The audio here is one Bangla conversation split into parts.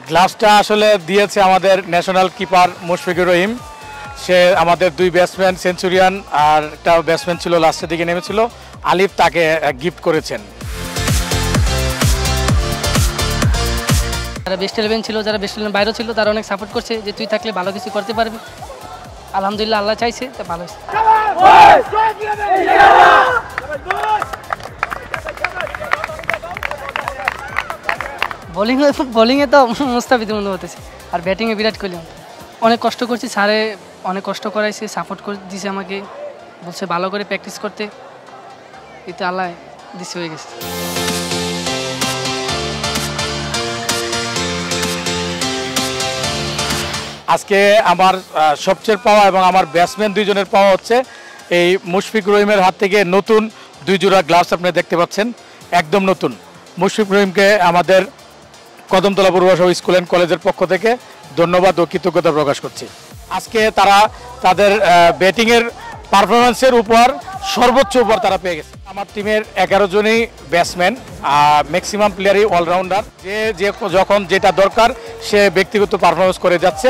গ্লাভসটা আসলে দিয়েছে আমাদের ন্যাশনাল কিপার মুশফিকুর রহিম। সে আমাদের দুই ব্যাটসম্যান সেঞ্চুরিয়ান আর একটা ব্যাটসম্যান ছিল লাস্টের দিকে নেমেছিল আলিফ, তাকে গিফট করেছেন। যারা বেস্ট 11 ছিল, যারা বেস্ট 11 বাইরেও ছিল, তারা অনেক সাপোর্ট করছে যে তুই থাকলে ভালো কিছু করতে পারবি। আলহামদুলিল্লাহ, আল্লাহ চাইছে তা ভালো হয়েছে। বোলিংয়ে তো মুস্তাফিজের মনে হতেছে, আর ব্যাটিংয়ে বিরাট কোহলি। অনেক কষ্ট করছি, স্যারে অনেক কষ্ট করাইছে, সাপোর্ট করে দিছে আমাকে, বলছে ভালো করে প্র্যাকটিস করতে। এতে আল্লাহ দিছে, হয়ে গেছে। আজকে আমার সবচেয়ে পাওয়া এবং আমার ব্যাটসম্যান দুইজনের পাওয়া হচ্ছে এই মুশফিকুর রহিমের হাত থেকে নতুন 2 জোড়া গ্লাভস আপনি দেখতে পাচ্ছেন, একদম নতুন। মুশফিকুর রহিমকে আমাদের কদমতলা পূর্বশা স্কুল অ্যান্ড কলেজের পক্ষ থেকে ধন্যবাদ ও কৃতজ্ঞতা প্রকাশ করছি। আজকে তারা তাদের ব্যাটিংয়ের পারফরমেন্সের উপর সর্বোচ্চ উপহার তারা পেয়ে গেছে। আমার টিমের 11 জনই ব্যাটসম্যান, ম্যাক্সিমাম প্লেয়ারই অলরাউন্ডার। যে যখন যেটা দরকার সে ব্যক্তিগত পারফরমেন্স করে যাচ্ছে।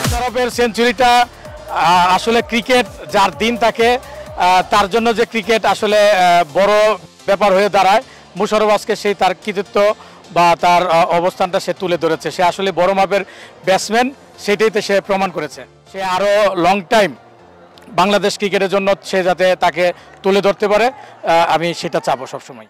মুশারফের সেঞ্চুরিটা আসলে ক্রিকেট যার দিন থাকে তার জন্য যে ক্রিকেট আসলে বড় ব্যাপার হয়ে দাঁড়ায়, মুশারফ আজকে সেই তার কৃতিত্ব বা তার অবস্থানটা সে তুলে ধরেছে। সে আসলে বড় মাপের ব্যাটসম্যান, সেটাইতে সে প্রমাণ করেছে। সে আরও লং টাইম বাংলাদেশ ক্রিকেটের জন্য সে যাতে তাকে তুলে ধরতে পারে, আমি সেটা চাবো সবসময়।